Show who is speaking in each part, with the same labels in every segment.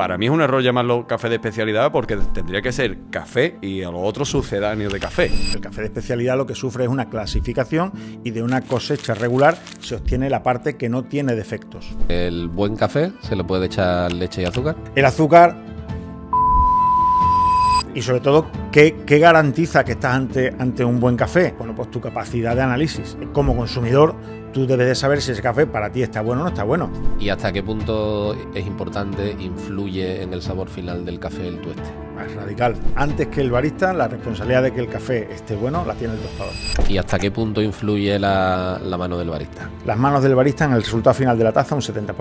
Speaker 1: para mí es un error llamarlo café de especialidad porque tendría que ser café y a los otros sucedáneos de café.
Speaker 2: El café de especialidad lo que sufre es una clasificación y de una cosecha regular se obtiene la parte que no tiene defectos.
Speaker 3: ¿El buen café se le puede echar leche y azúcar?
Speaker 2: El azúcar y sobre todo, ¿qué garantiza que estás ante un buen café? Bueno, pues tu capacidad de análisis. Como consumidor, tú debes de saber si ese café para ti está bueno o no está bueno.
Speaker 3: ¿Y hasta qué punto es importante, influye en el sabor final del café el tueste?
Speaker 2: Es radical. Antes que el barista, la responsabilidad de que el café esté bueno la tiene el tostador.
Speaker 3: ¿Y hasta qué punto influye la mano del barista?
Speaker 2: Las manos del barista en el resultado final de la taza un 70%.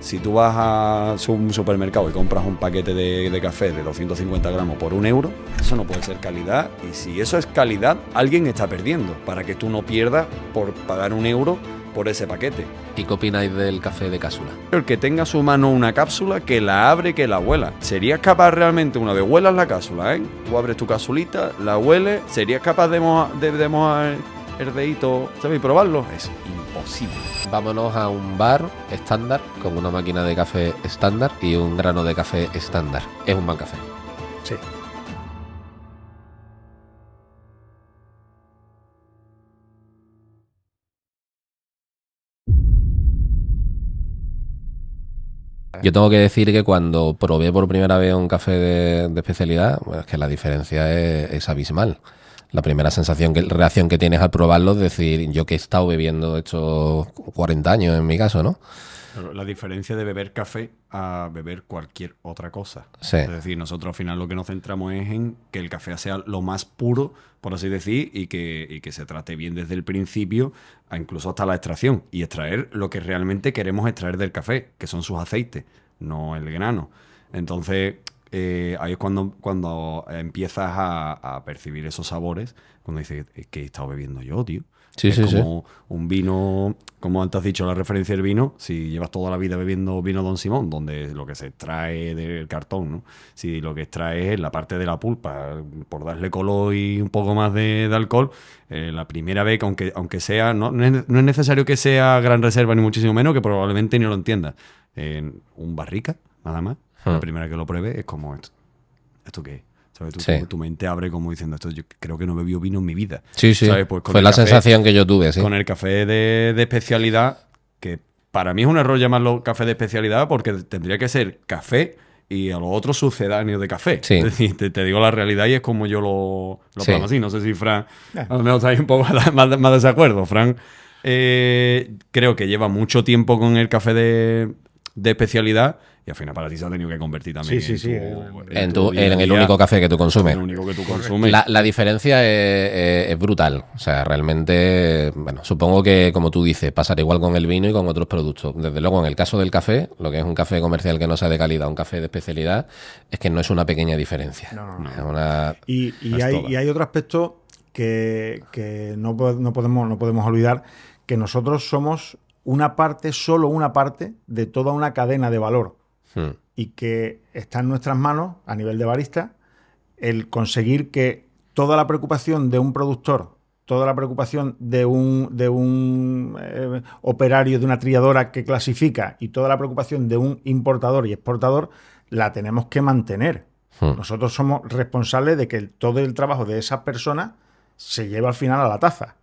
Speaker 1: Si tú vas a un supermercado y compras un paquete de café de 250 gramos por 1 euro, eso no puede ser calidad. Y si eso es calidad, alguien está perdiendo para que tú no pierdas por pagar 1 euro por ese paquete.
Speaker 3: ¿Y qué opináis del café de cápsula?
Speaker 1: El que tenga a su mano una cápsula, que la abre, que la huela. ¿Serías capaz realmente, una vez huelas la cápsula, tú abres tu capsulita, la hueles, serías capaz de mojar el dedito, ¿sabes? Y probarlo? Es imposible.
Speaker 3: Vámonos a un bar estándar con una máquina de café estándar y un grano de café estándar. Es un buen café.
Speaker 2: Sí.
Speaker 3: Yo tengo que decir que cuando probé por primera vez un café de especialidad, bueno, es que la diferencia es abismal. La primera reacción que tienes al probarlo es decir, yo que he estado bebiendo estos 40 años en mi caso, ¿no?
Speaker 1: La diferencia de beber café a beber cualquier otra cosa.
Speaker 3: Sí.
Speaker 1: Es decir, nosotros al final lo que nos centramos es en que el café sea lo más puro, por así decir, y que se trate bien desde el principio, incluso hasta la extracción. Y extraer lo que realmente queremos extraer del café, que son sus aceites, no el grano. Entonces, ahí es cuando empiezas a percibir esos sabores, cuando dices, ¿qué he estado bebiendo yo, tío?
Speaker 3: Sí,
Speaker 1: es
Speaker 3: sí,
Speaker 1: como un vino, como antes has dicho la referencia del vino, si llevas toda la vida bebiendo vino Don Simón, donde lo que se extrae del cartón, ¿no? Si lo que extrae es la parte de la pulpa, por darle color y un poco más de alcohol, la primera vez, aunque sea, no es necesario que sea gran reserva ni muchísimo menos, que probablemente ni lo entiendas. En un barrica, nada más, la primera que lo pruebe es como ¿esto qué es? ¿Sabes? Tu mente abre como diciendo, esto yo creo que no bebió vino en mi vida.
Speaker 3: Sí, sí.
Speaker 1: ¿Sabes? Pues
Speaker 3: fue la sensación que yo tuve, sí.
Speaker 1: Con el café de especialidad, que para mí es un error llamarlo café de especialidad porque tendría que ser café y a los otros sucedáneos de café.
Speaker 3: Sí.
Speaker 1: Es decir, te digo la realidad y es como yo lo
Speaker 3: Sí.
Speaker 1: plano así. No sé si Fran, a lo mejor está ahí un poco más desacuerdo. Fran creo que lleva mucho tiempo con el café de especialidad y al final para ti se ha tenido que convertir también
Speaker 3: en el único café que tú consumes.
Speaker 1: El único que tú consumes.
Speaker 3: La diferencia es brutal. O sea, realmente, bueno, supongo que, como tú dices, pasará igual con el vino y con otros productos. Desde luego, en el caso del café, lo que es un café comercial que no sea de calidad, un café de especialidad, es que no es una pequeña diferencia.
Speaker 2: No.
Speaker 3: Es una...
Speaker 2: Y hay otro aspecto que no podemos olvidar, que nosotros somos solo una parte de toda una cadena de valor. Y que está en nuestras manos, a nivel de barista, el conseguir que toda la preocupación de un productor, toda la preocupación de un operario, de una trilladora que clasifica, y toda la preocupación de un importador y exportador, la tenemos que mantener. Nosotros somos responsables de que todo el trabajo de esas personas se lleve al final a la taza.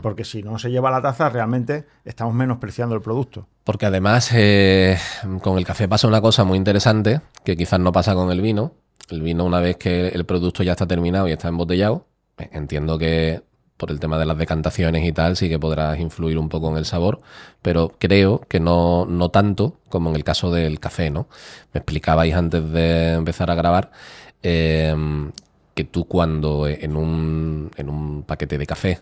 Speaker 2: Porque si no se lleva a la taza, realmente estamos menospreciando el producto.
Speaker 3: Porque además, con el café pasa una cosa muy interesante, que quizás no pasa con el vino. El vino, una vez que el producto ya está terminado y está embotellado, entiendo que por el tema de las decantaciones y tal, sí que podrás influir un poco en el sabor, pero creo que no tanto como en el caso del café, ¿no? Me explicabais antes de empezar a grabar que tú cuando en un paquete de café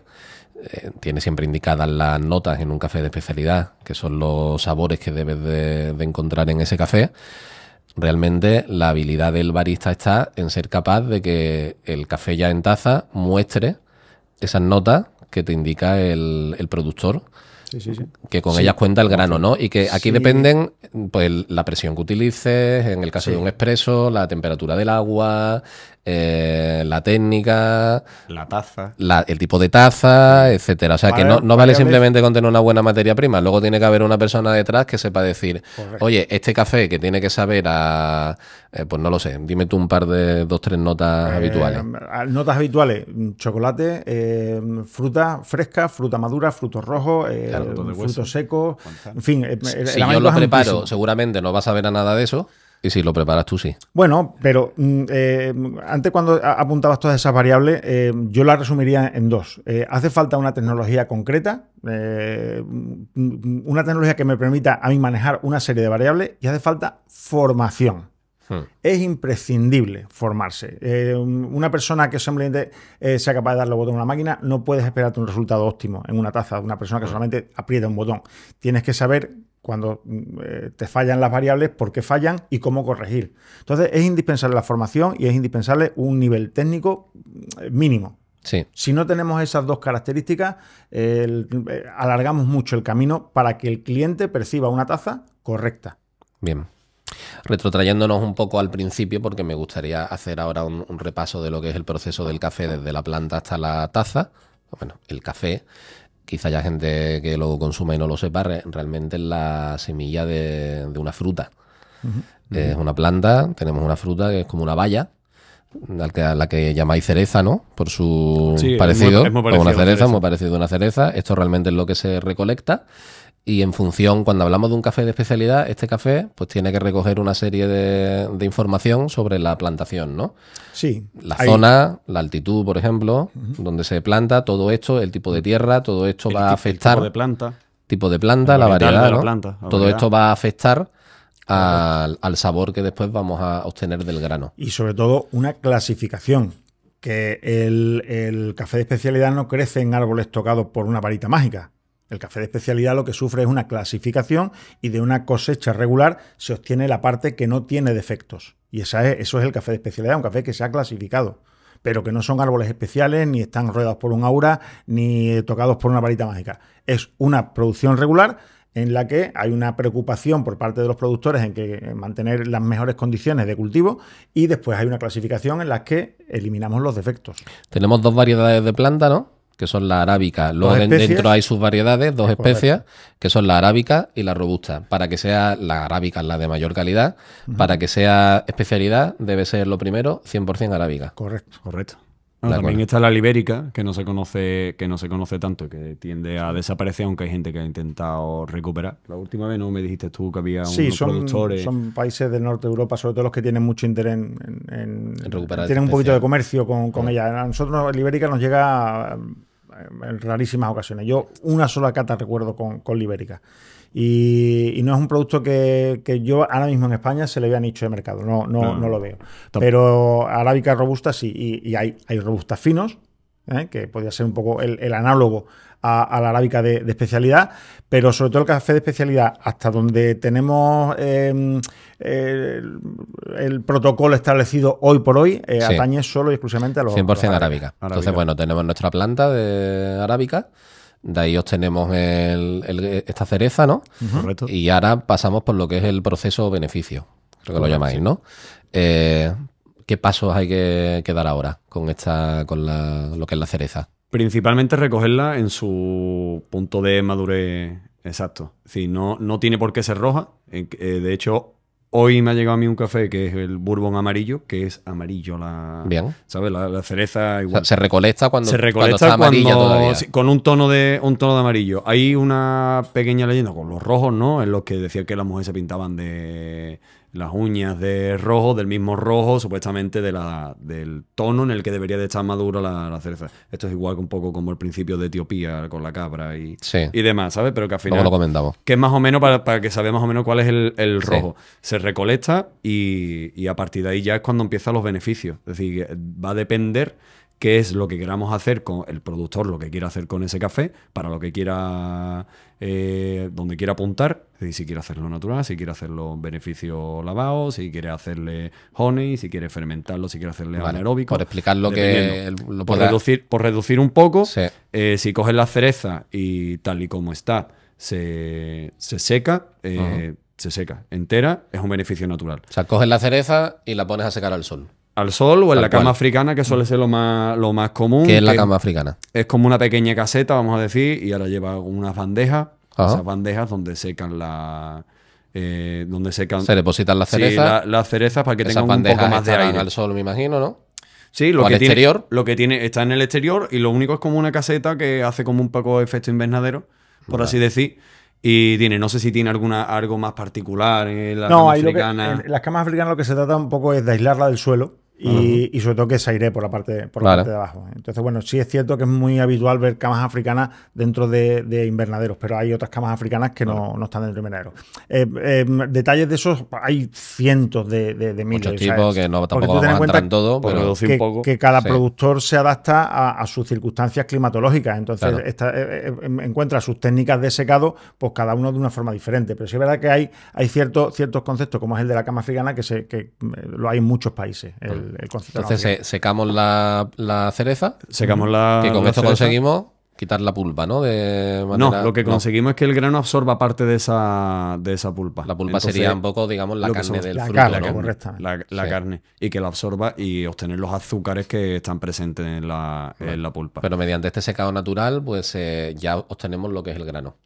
Speaker 3: tiene siempre indicadas las notas en un café de especialidad, que son los sabores que debes de encontrar en ese café. Realmente la habilidad del barista está en ser capaz de que el café ya en taza muestre esas notas que te indica el productor.
Speaker 2: Sí.
Speaker 3: Que con ellas cuenta el grano, ¿no? Y que aquí dependen, pues, la presión que utilices, en el caso de un expreso, la temperatura del agua, la técnica,
Speaker 1: La taza.
Speaker 3: el tipo de taza, etcétera. O sea, que no vale simplemente con tener una buena materia prima. Luego tiene que haber una persona detrás que sepa decir,
Speaker 2: Correcto.
Speaker 3: oye, este café que tiene que saber pues no lo sé, dime tú un par de 2, 3 notas habituales.
Speaker 2: Notas habituales: chocolate, fruta fresca, fruta madura, frutos rojos, frutos secos, en fin.
Speaker 3: Si yo lo preparo, seguramente no vas a ver a nada de eso. Y si lo preparas tú, sí.
Speaker 2: Bueno, pero antes, cuando apuntabas todas esas variables, yo las resumiría en dos. Hace falta una tecnología concreta, una tecnología que me permita a mí manejar una serie de variables, y hace falta formación. Es imprescindible formarse. Una persona que simplemente sea capaz de darle botón a una máquina, no puedes esperarte un resultado óptimo en una taza de una persona que solamente aprieta un botón. Tienes que saber cuando te fallan las variables, por qué fallan y cómo corregir. Entonces, es indispensable la formación y es indispensable un nivel técnico mínimo.
Speaker 3: Sí.
Speaker 2: Si no tenemos esas dos características, alargamos mucho el camino para que el cliente perciba una taza correcta.
Speaker 3: Bien. Retrotrayéndonos un poco al principio, porque me gustaría hacer ahora un repaso de lo que es el proceso del café desde la planta hasta la taza. Bueno, el café, quizá haya gente que lo consuma y no lo sepa, realmente es la semilla de una fruta. Es una planta, tenemos una fruta que es como una baya, a la que llamáis cereza, ¿no? Por su parecido,
Speaker 1: es muy parecido
Speaker 3: a una cereza,
Speaker 1: cereza.
Speaker 3: muy parecido a una cereza. Esto realmente es lo que se recolecta. Y en función, cuando hablamos de un café de especialidad, este café pues tiene que recoger una serie de información sobre la plantación, ¿no?
Speaker 2: Sí.
Speaker 3: La zona, la altitud, por ejemplo, donde se planta, todo esto, el tipo de tierra, todo esto va a afectar.
Speaker 1: El tipo de
Speaker 3: la
Speaker 1: planta.
Speaker 3: variedad,
Speaker 1: de la
Speaker 3: ¿no?
Speaker 1: planta, la
Speaker 3: Todo
Speaker 1: variedad.
Speaker 3: esto va a afectar al sabor que después vamos a obtener del grano.
Speaker 2: Y sobre todo una clasificación, que el café de especialidad no crece en árboles tocados por una varita mágica. El café de especialidad lo que sufre es una clasificación, y de una cosecha regular se obtiene la parte que no tiene defectos. Y eso es el café de especialidad, un café que se ha clasificado, pero que no son árboles especiales, ni están rodeados por un aura, ni tocados por una varita mágica. Es una producción regular en la que hay una preocupación por parte de los productores en mantener las mejores condiciones de cultivo, y después hay una clasificación en la que eliminamos los defectos.
Speaker 3: Tenemos 2 variedades de planta, ¿no? Que son la arábica. Luego dentro hay sus variedades, 2 especies, que son la arábica y la robusta. Para que sea la arábica, la de mayor calidad, para que sea especialidad, debe ser lo primero 100% arábica.
Speaker 2: Correcto.
Speaker 1: Bueno, también está la libérica, que no se conoce tanto, que tiende a desaparecer, aunque hay gente que ha intentado recuperar. La última vez no me dijiste tú que había unos productores.
Speaker 2: Son países del norte de Europa, sobre todo los que tienen mucho interés en
Speaker 3: recuperar.
Speaker 2: Tienen un poquito de comercio con ella. A nosotros libérica nos llega en rarísimas ocasiones. Yo una sola cata recuerdo con libérica. Y no es un producto que yo ahora mismo en España se le vea nicho de mercado, no lo veo. Pero arábica robusta sí, y hay robustas finos, que podría ser un poco el análogo a la arábica de especialidad, pero sobre todo el café de especialidad, hasta donde tenemos el protocolo establecido hoy por hoy, atañe solo y exclusivamente a los
Speaker 3: 100% arábica. Entonces, bueno, tenemos nuestra planta de arábica. De ahí obtenemos esta cereza, ¿no?
Speaker 1: Correcto.
Speaker 3: Y ahora pasamos por lo que es el proceso beneficio, creo que lo llamáis, ¿no? ¿Qué pasos hay que dar ahora con lo que es la cereza?
Speaker 1: Principalmente recogerla en su punto de madurez exacto. Es decir, no tiene por qué ser roja. De hecho, hoy me ha llegado a mí un café que es el bourbon amarillo, que es amarillo
Speaker 3: Bien.
Speaker 1: ¿sabes? La cereza igual.
Speaker 3: O sea, se recolecta cuando
Speaker 1: recolecta
Speaker 3: está amarilla todavía.
Speaker 1: Sí, con un tono de amarillo. Hay una pequeña leyenda con los rojos, ¿no? En los que decía que las mujeres se pintaban de las uñas de rojo, del mismo rojo, supuestamente del tono en el que debería de estar madura la cereza. Esto es igual que un poco como el principio de Etiopía con la cabra y demás, ¿sabes? Pero que al final...
Speaker 3: Luego lo comentamos.
Speaker 1: Que es más o menos para que sabemos más o menos cuál es el rojo. Se recolecta y a partir de ahí ya es cuando empiezan los beneficios. Es decir, va a depender qué es lo que queramos hacer con el productor, lo que quiera hacer con ese café, para lo que quiera, donde quiera apuntar. Es decir, si quiere hacerlo natural, si quiere hacerlo en beneficio lavado, si quiere hacerle honey, si quiere fermentarlo, si quiere hacerle anaeróbico.
Speaker 3: Por explicar lo que...
Speaker 1: Por reducir un poco,
Speaker 3: sí.
Speaker 1: Si coges la cereza y tal y como está, se seca, se seca entera, es un beneficio natural.
Speaker 3: O sea, coges la cereza y la pones a secar al sol.
Speaker 1: al sol o en
Speaker 3: Tal
Speaker 1: la cama
Speaker 3: cual.
Speaker 1: africana, que suele ser lo más común.
Speaker 3: ¿Qué es la
Speaker 1: que
Speaker 3: cama africana?
Speaker 1: Es como una pequeña caseta, vamos a decir, y ahora lleva unas bandejas.
Speaker 3: Ajá.
Speaker 1: Esas bandejas donde secan
Speaker 3: Se depositan las cerezas.
Speaker 1: Sí, las cerezas para que
Speaker 3: Esas
Speaker 1: tengan un poco
Speaker 3: bandejas
Speaker 1: más de
Speaker 3: estarán
Speaker 1: aire.
Speaker 3: al sol, me imagino, ¿no?
Speaker 1: Sí,
Speaker 3: o al exterior.
Speaker 1: Lo que tiene está en el exterior y lo único es como una caseta que hace como un poco de efecto invernadero, por así decir. Y no sé si tiene algo más particular en la cama
Speaker 2: ahí
Speaker 1: africana.
Speaker 2: en las camas africanas lo que se trata un poco es de aislarla del suelo y sobre todo que se aire por la parte de abajo. Entonces, bueno, sí es cierto que es muy habitual ver camas africanas dentro de invernaderos, pero hay otras camas africanas que no están dentro de invernaderos. Detalles de esos hay cientos de miles.
Speaker 3: Muchos tipos que no tampoco vamos a entrar en todo,
Speaker 1: por
Speaker 3: pero
Speaker 1: reducir un poco.
Speaker 2: que cada
Speaker 3: Sí.
Speaker 2: productor se adapta a sus circunstancias climatológicas. Entonces,
Speaker 3: Claro.
Speaker 2: encuentra sus técnicas de secado, pues cada uno de una forma diferente. Pero sí es verdad que hay ciertos conceptos, como es el de la cama africana, que lo hay en muchos países. El concepto de cama
Speaker 3: entonces
Speaker 2: africana.
Speaker 3: secamos la cereza,
Speaker 1: Secamos
Speaker 3: que con
Speaker 1: la
Speaker 3: esto
Speaker 1: cereza.
Speaker 3: conseguimos quitar la pulpa, ¿no? De
Speaker 1: No,
Speaker 3: manera-
Speaker 1: lo que
Speaker 3: no.
Speaker 1: conseguimos es que el grano absorba parte de esa pulpa.
Speaker 3: La pulpa
Speaker 1: Entonces,
Speaker 3: sería un poco, digamos, la
Speaker 1: lo que
Speaker 3: carne
Speaker 1: somos-
Speaker 3: del
Speaker 2: la
Speaker 3: fruto,
Speaker 2: carne,
Speaker 3: ¿no?
Speaker 2: correcto.
Speaker 1: La
Speaker 3: Sí.
Speaker 1: carne. Y que la absorba y obtener los azúcares que están presentes en la pulpa.
Speaker 3: Pero mediante este secado natural, pues ya obtenemos lo que es el grano.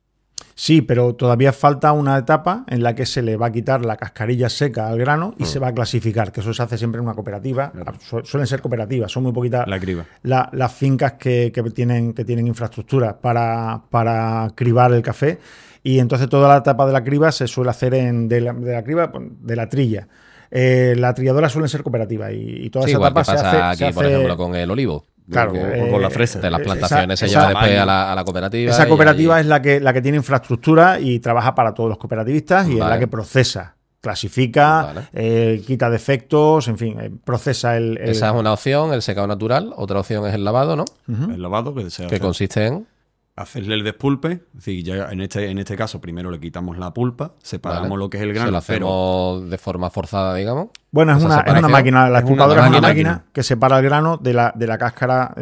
Speaker 2: Sí, pero todavía falta una etapa en la que se le va a quitar la cascarilla seca al grano y se va a clasificar, que eso se hace siempre en una cooperativa.
Speaker 1: Claro.
Speaker 2: Suelen ser cooperativas, son muy poquitas
Speaker 1: La criba.
Speaker 2: las fincas que tienen infraestructuras para cribar el café. Y entonces toda la etapa de la criba se suele hacer de la criba, de la trilla. La trilladora suelen ser cooperativas y toda
Speaker 3: Sí,
Speaker 2: esa
Speaker 3: igual que
Speaker 2: etapa
Speaker 3: pasa
Speaker 2: se
Speaker 3: aquí, por
Speaker 2: hace-
Speaker 3: ejemplo, con el olivo.
Speaker 2: Claro,
Speaker 1: O con la fresa.
Speaker 3: De las
Speaker 2: esa-
Speaker 3: plantaciones se
Speaker 2: esa-
Speaker 3: lleva después a la cooperativa.
Speaker 2: Esa
Speaker 3: y
Speaker 2: cooperativa
Speaker 3: ahí-
Speaker 2: es la que tiene infraestructura y trabaja para todos los cooperativistas y es
Speaker 3: Vale.
Speaker 2: la que procesa, clasifica,
Speaker 3: Vale.
Speaker 2: quita defectos, en fin, procesa el...
Speaker 3: Esa es una opción, el secado natural. Otra opción es el lavado, ¿no?
Speaker 2: Ujú.
Speaker 1: El lavado que se
Speaker 3: Que
Speaker 1: hace.
Speaker 3: consiste en...
Speaker 1: Hacerle el despulpe. Es decir, ya en este caso, primero le quitamos la pulpa, separamos
Speaker 3: Vale.
Speaker 1: lo que es el
Speaker 3: Se
Speaker 1: grano,
Speaker 3: lo
Speaker 1: pero
Speaker 3: hacemos de forma forzada, digamos.
Speaker 2: Bueno, es
Speaker 3: Esa
Speaker 2: una
Speaker 3: separación
Speaker 2: máquina, la
Speaker 1: es una
Speaker 2: expulpadora es una
Speaker 1: máquina.
Speaker 2: máquina que separa el grano de la cáscara,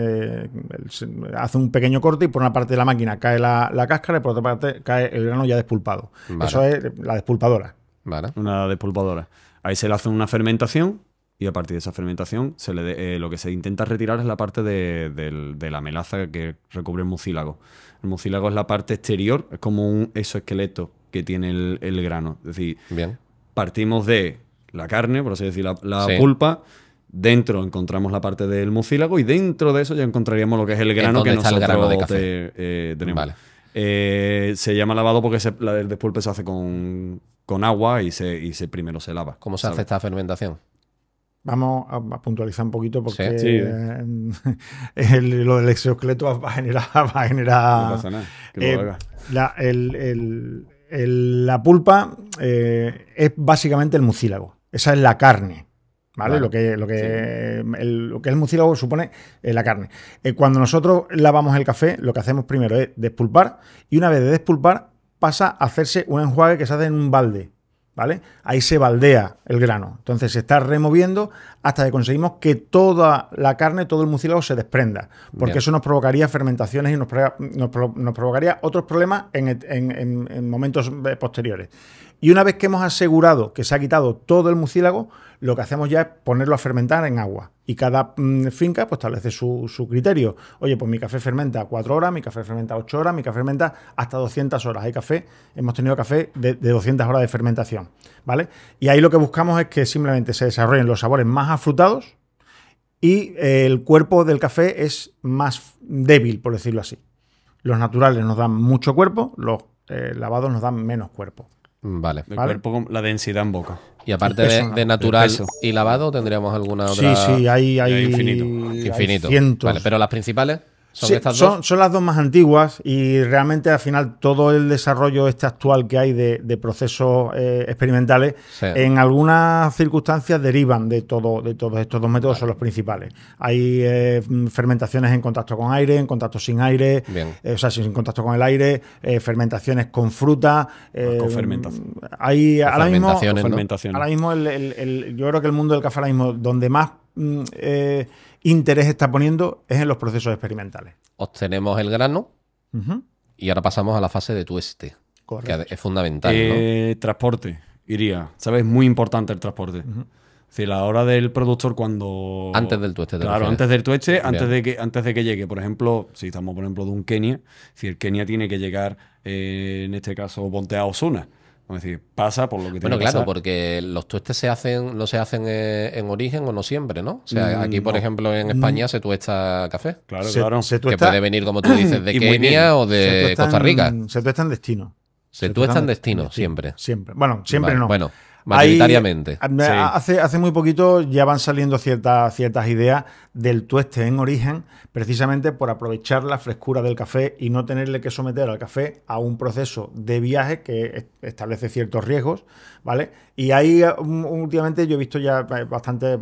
Speaker 2: hace un pequeño corte y por una parte de la máquina cae la cáscara y por otra parte cae el grano ya despulpado.
Speaker 3: Vale.
Speaker 2: Eso es la despulpadora.
Speaker 3: Vale.
Speaker 1: una despulpadora. Ahí se le hace una fermentación y a partir de esa fermentación lo que se intenta retirar es la parte de la melaza que recubre el mucílago. El mucílago es la parte exterior, es como un exoesqueleto que tiene el grano. Es decir,
Speaker 3: Bien.
Speaker 1: partimos de la carne, por así decir, la
Speaker 3: Sí.
Speaker 1: pulpa. Dentro encontramos la parte del mucílago y dentro de eso ya encontraríamos lo que es el grano
Speaker 3: donde
Speaker 1: que
Speaker 3: está el
Speaker 1: nosotros
Speaker 3: grano de café.
Speaker 1: tenemos.
Speaker 3: Vale.
Speaker 1: Se llama lavado porque el despulpe se hace con agua y primero se lava.
Speaker 3: ¿Cómo se hace
Speaker 1: ¿sabes?
Speaker 3: esta fermentación?
Speaker 2: Vamos a puntualizar un poquito porque
Speaker 1: Sí.
Speaker 2: lo del exoesqueleto va a generar...
Speaker 1: No pasa nada, que lo haga.
Speaker 2: La pulpa es básicamente el mucílago. Esa es la carne. ¿Vale?
Speaker 3: Vale.
Speaker 2: Lo que es el mucílago supone la carne. Cuando nosotros lavamos el café, lo que hacemos primero es despulpar y una vez de despulpar pasa a hacerse un enjuague que se hace en un balde. ¿Vale? Ahí se baldea el grano. Entonces se está removiendo hasta que conseguimos que toda la carne, todo el mucílago se desprenda. Porque
Speaker 3: Bien.
Speaker 2: eso nos provocaría fermentaciones y nos provocaría otros problemas en momentos posteriores. Y una vez que hemos asegurado que se ha quitado todo el mucílago, lo que hacemos ya es ponerlo a fermentar en agua. Y cada finca pues establece su criterio. Oye, pues mi café fermenta 4 horas, mi café fermenta 8 horas, mi café fermenta hasta 200 horas. Hemos tenido café de 200 horas de fermentación, ¿vale? Y ahí lo que buscamos es que simplemente se desarrollen los sabores más afrutados y el cuerpo del café es más débil, por decirlo así. Los naturales nos dan mucho cuerpo, los lavados nos dan menos cuerpo.
Speaker 3: Vale.
Speaker 1: El
Speaker 2: ¿vale?
Speaker 1: cuerpo con la densidad en boca.
Speaker 3: Y aparte
Speaker 2: El peso,
Speaker 3: de
Speaker 2: ¿no?
Speaker 3: natural
Speaker 1: El peso.
Speaker 3: y lavado, ¿tendríamos alguna otra?
Speaker 2: Sí, hay
Speaker 1: infinito.
Speaker 3: Infinito.
Speaker 2: hay cientos.
Speaker 3: Vale, pero las principales son
Speaker 2: Sí,
Speaker 3: estas dos.
Speaker 2: son las dos más antiguas y realmente al final todo el desarrollo actual que hay de procesos experimentales
Speaker 3: Sí.
Speaker 2: en algunas circunstancias derivan de todos estos dos métodos, son los principales. Hay fermentaciones en contacto con aire, en contacto sin aire,
Speaker 3: Bien.
Speaker 2: o sea, sin contacto con el aire, fermentaciones con fruta.
Speaker 1: Con fermentación.
Speaker 2: Hay ahora mismo,
Speaker 3: fermentaciones, ¿no?
Speaker 1: Fermentaciones.
Speaker 2: ahora mismo yo creo que el mundo del café ahora mismo donde más interés está poniendo es en los procesos experimentales.
Speaker 3: Obtenemos el grano
Speaker 2: Ujú.
Speaker 3: y ahora pasamos a la fase de tueste,
Speaker 2: Correcto.
Speaker 3: que es fundamental, ¿no?
Speaker 1: Transporte, iría. ¿Sabes? Muy importante el transporte. Es decir, la hora del productor cuando...
Speaker 3: Antes del tueste.
Speaker 1: Claro, antes del tueste, antes de que llegue. Por ejemplo, si estamos, por ejemplo, de un Kenia, si el Kenia tiene que llegar, en este caso, ponte a Osuna. Es decir, pasa por lo que tiene
Speaker 3: Bueno,
Speaker 1: que
Speaker 3: claro,
Speaker 1: pasar.
Speaker 3: porque los tuestes no se hacen en origen o no siempre, ¿no? O sea, aquí, por ejemplo, en España se tuesta café.
Speaker 1: Claro, claro.
Speaker 2: Se
Speaker 3: Que
Speaker 2: tuesta,
Speaker 3: puede venir, como tú dices, de
Speaker 1: Y muy bien.
Speaker 3: Kenia o
Speaker 2: se
Speaker 3: de
Speaker 2: tuesta
Speaker 3: Costa Rica.
Speaker 2: se tuesta en destino.
Speaker 3: Se tuesta en destino, siempre.
Speaker 2: Siempre. Bueno, siempre
Speaker 3: Vale,
Speaker 2: no.
Speaker 3: bueno, mayoritariamente.
Speaker 2: Hace muy poquito ya van saliendo ciertas ideas del tueste en origen, precisamente por aprovechar la frescura del café y no tenerle que someter al café a un proceso de viaje que establece ciertos riesgos, ¿vale? Y ahí últimamente yo he visto ya bastante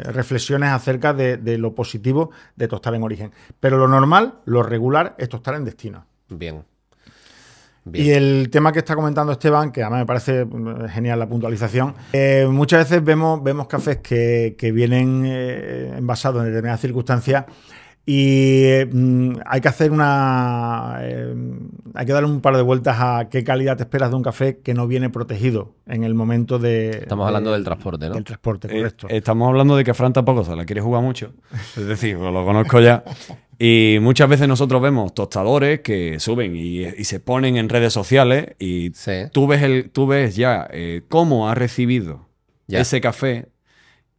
Speaker 2: reflexiones acerca de lo positivo de tostar en origen. Pero lo normal, lo regular, es tostar en destino.
Speaker 3: Bien.
Speaker 2: Y el tema que está comentando Esteban, que además me parece genial la puntualización, muchas veces vemos cafés que vienen envasados en determinadas circunstancias y hay que hacer hay que darle un par de vueltas a qué calidad te esperas de un café que no viene protegido en el momento de...
Speaker 3: Estamos hablando del transporte, ¿no?
Speaker 2: Del transporte, correcto.
Speaker 1: Estamos hablando de que Fran tampoco se la quiere jugar mucho. Es decir, lo conozco ya. Y muchas veces nosotros vemos tostadores que suben y se ponen en redes sociales y tú ves ya cómo ha recibido ese café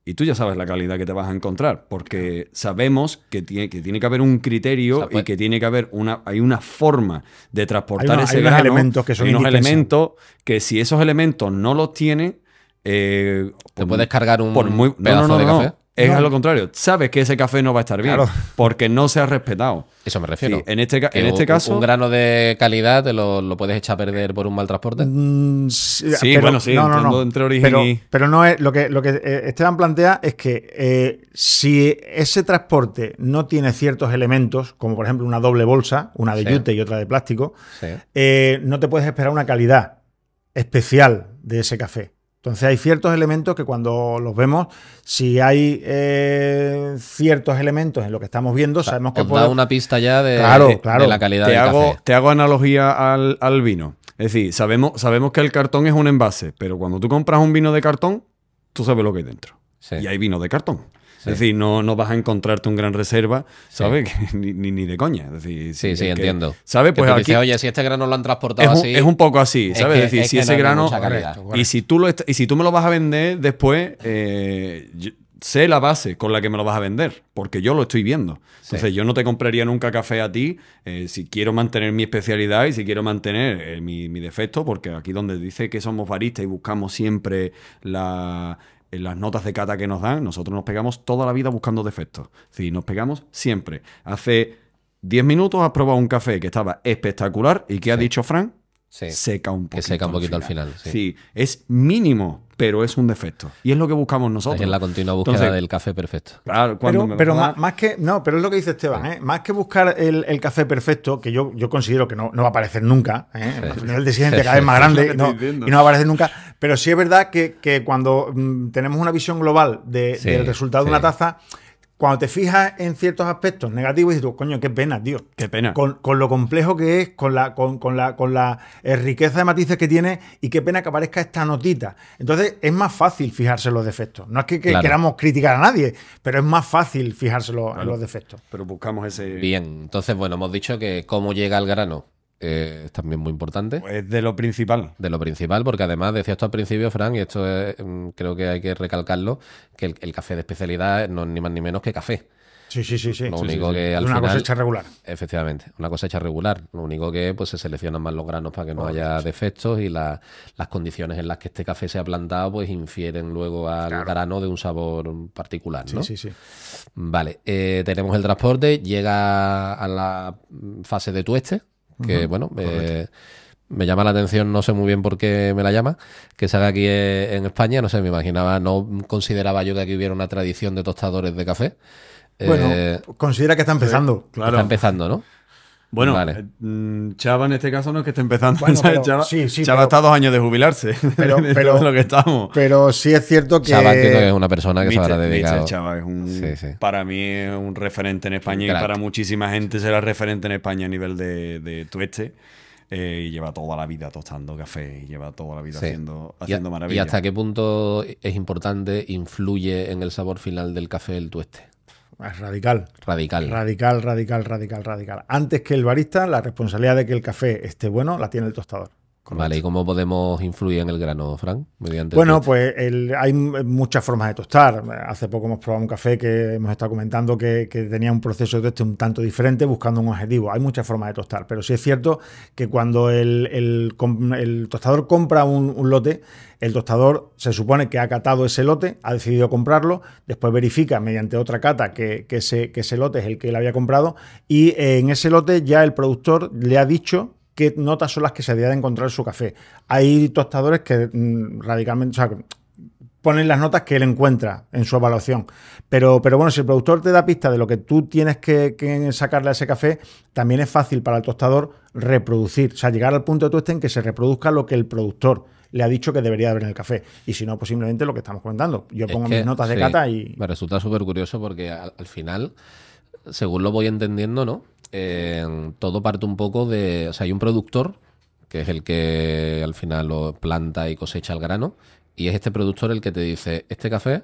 Speaker 1: y tú ya sabes la calidad que te vas a encontrar, porque sabemos que tiene que haber un criterio y que tiene que haber hay una forma de transportar ese grano.
Speaker 2: Elementos que son
Speaker 1: hay unos elementos que si esos elementos no los tiene...
Speaker 3: te puedes cargar un
Speaker 1: pedazo
Speaker 3: de café.
Speaker 1: Es a lo contrario. Sabes que ese café no va a estar bien porque no se ha respetado.
Speaker 3: Eso me refiero.
Speaker 1: Sí, en este caso...
Speaker 3: Un grano de calidad te lo puedes echar a perder por un mal transporte.
Speaker 1: Sí, pero, bueno, sí. No. Entre origen
Speaker 2: pero no es lo que Esteban plantea es que si ese transporte no tiene ciertos elementos, como por ejemplo una doble bolsa, una de yute y otra de plástico, no te puedes esperar una calidad especial de ese café. Entonces hay ciertos elementos que cuando los vemos, si hay ciertos elementos en lo que estamos viendo, sabemos que
Speaker 3: da una pista ya de la calidad del café.
Speaker 1: Te hago analogía al vino. Es decir, sabemos que el cartón es un envase, pero cuando tú compras un vino de cartón, tú sabes lo que hay dentro. Sí. Y hay vino de cartón. Sí. Es decir, no vas a encontrarte un gran reserva, ¿sabes? Sí. ni de coña. Es decir,
Speaker 3: sí, entiendo.
Speaker 1: ¿Sabes? Pues
Speaker 3: aquí, dices, oye, si este grano lo han transportado así...
Speaker 1: Es un poco así, ¿sabes? Es decir, si ese grano...
Speaker 3: Correcto.
Speaker 1: Y si tú me lo vas a vender después, sé la base con la que me lo vas a vender, porque yo lo estoy viendo. Entonces, yo no te compraría nunca café a ti si quiero mantener mi especialidad y si quiero mantener mi defecto, porque aquí donde dice que somos baristas y buscamos siempre en las notas de cata que nos dan, nosotros nos pegamos toda la vida buscando defectos. Sí, nos pegamos siempre. Hace 10 minutos has probado un café que estaba espectacular y ¿qué ha dicho Fran? Seca un poquito.
Speaker 3: Que seca un poquito al final.
Speaker 1: Sí, es mínimo, pero es un defecto. Y es lo que buscamos nosotros.
Speaker 3: Es la continua búsqueda del café perfecto.
Speaker 2: Claro, pero más que... No, pero es lo que dice Esteban, más que buscar el café perfecto, que yo considero que no va a aparecer nunca, el nivel de exigencia cada vez más grande y no va a aparecer nunca, pero sí es verdad que cuando tenemos una visión global del resultado de una taza, cuando te fijas en ciertos aspectos negativos, dices tú, coño, qué pena, tío.
Speaker 1: Qué pena.
Speaker 2: Con lo complejo que es, con la riqueza de matices que tiene y qué pena que aparezca esta notita. Entonces, es más fácil fijarse en los defectos. No es que queramos criticar a nadie, pero es más fácil fijarse en los defectos.
Speaker 1: Pero buscamos ese...
Speaker 3: Bien, entonces, bueno, hemos dicho que cómo llega al grano es también muy importante.
Speaker 1: Es de lo principal.
Speaker 3: De lo principal, porque además decías tú al principio, Fran, y esto creo que hay que recalcarlo, que el café de especialidad no es ni más ni menos que café.
Speaker 2: Sí.
Speaker 3: Lo único que al
Speaker 2: una
Speaker 3: final...
Speaker 2: cosecha regular.
Speaker 3: Efectivamente, una cosecha regular. Lo único que pues se seleccionan más los granos para que no haya defectos y las condiciones en las que este café se ha plantado pues infieren luego al grano de un sabor particular, ¿no?
Speaker 2: Sí.
Speaker 3: Vale, tenemos el transporte, llega a la fase de tueste, que bueno, me llama la atención, no sé muy bien por qué me la llama, que se haga aquí en España, no sé, me imaginaba, no consideraba yo que aquí hubiera una tradición de tostadores de café.
Speaker 2: Bueno, considera que está empezando.
Speaker 3: Claro. Está empezando, ¿no?
Speaker 1: Bueno,
Speaker 3: vale.
Speaker 1: Chava en este caso no es que esté empezando.
Speaker 2: Bueno, pero,
Speaker 1: Chava está a 2 años de jubilarse. Pero lo que estamos.
Speaker 2: Pero sí es cierto que...
Speaker 3: Chava entiendo que es una persona que se habrá dedicado.
Speaker 1: Chava es para mí es un referente en España y para muchísima gente será referente en España a nivel de tueste. y lleva toda la vida tostando café y lleva toda la vida haciendo maravillas.
Speaker 3: ¿Y hasta qué punto es importante, influye en el sabor final del café el tueste?
Speaker 2: Es radical.
Speaker 3: Radical.
Speaker 2: Radical. Antes que el barista, la responsabilidad de que el café esté bueno la tiene el tostador.
Speaker 3: Correcto. Vale, ¿y cómo podemos influir en el grano, Fran? Mediante
Speaker 2: bueno, pues hay muchas formas de tostar. Hace poco hemos probado un café que hemos estado comentando que tenía un proceso de tueste un tanto diferente, buscando un objetivo. Hay muchas formas de tostar, pero sí es cierto que cuando el tostador compra un lote, el tostador se supone que ha catado ese lote, ha decidido comprarlo, después verifica mediante otra cata que ese lote es el que él había comprado, y en ese lote ya el productor le ha dicho qué notas son las que se debe de encontrar en su café. Hay tostadores que radicalmente, o sea, ponen las notas que él encuentra en su evaluación. Pero bueno, si el productor te da pista de lo que tú tienes que sacarle a ese café, también es fácil para el tostador reproducir, o sea, llegar al punto de tueste en que se reproduzca lo que el productor le ha dicho que debería haber en el café. Y si no, posiblemente lo que estamos comentando. Yo pongo mis notas de cata y...
Speaker 3: Me resulta súper curioso porque al final, según lo voy entendiendo, ¿no? Todo parte un poco de... O sea, hay un productor, que es el que al final lo planta y cosecha el grano, y es este productor el que te dice, este café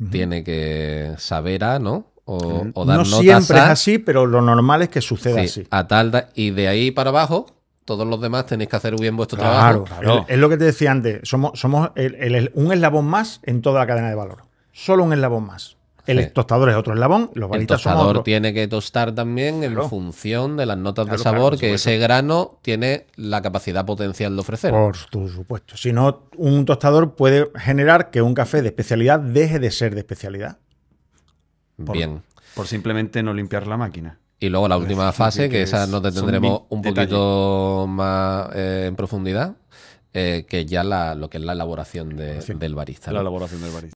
Speaker 3: tiene que saber a, ¿no? O dar
Speaker 2: no
Speaker 3: notas
Speaker 2: siempre es así, pero lo normal es que suceda así.
Speaker 3: A tal, y de ahí para abajo, todos los demás tenéis que hacer bien vuestro trabajo.
Speaker 2: Claro. Es lo que te decía antes, somos un eslabón más en toda la cadena de valor. Solo un eslabón más. El tostador es otro eslabón, los baristas somos otro.
Speaker 3: El tostador tiene que tostar también en función de las notas de sabor que ese grano tiene la capacidad potencial de ofrecer.
Speaker 2: Por supuesto. Si no, un tostador puede generar que un café de especialidad deje de ser de especialidad.
Speaker 3: Bien.
Speaker 1: Por simplemente no limpiar la máquina.
Speaker 3: Y luego la última fase, que esa nos detendremos un poquito más en profundidad, que ya lo que es la elaboración del barista.
Speaker 1: La elaboración del barista.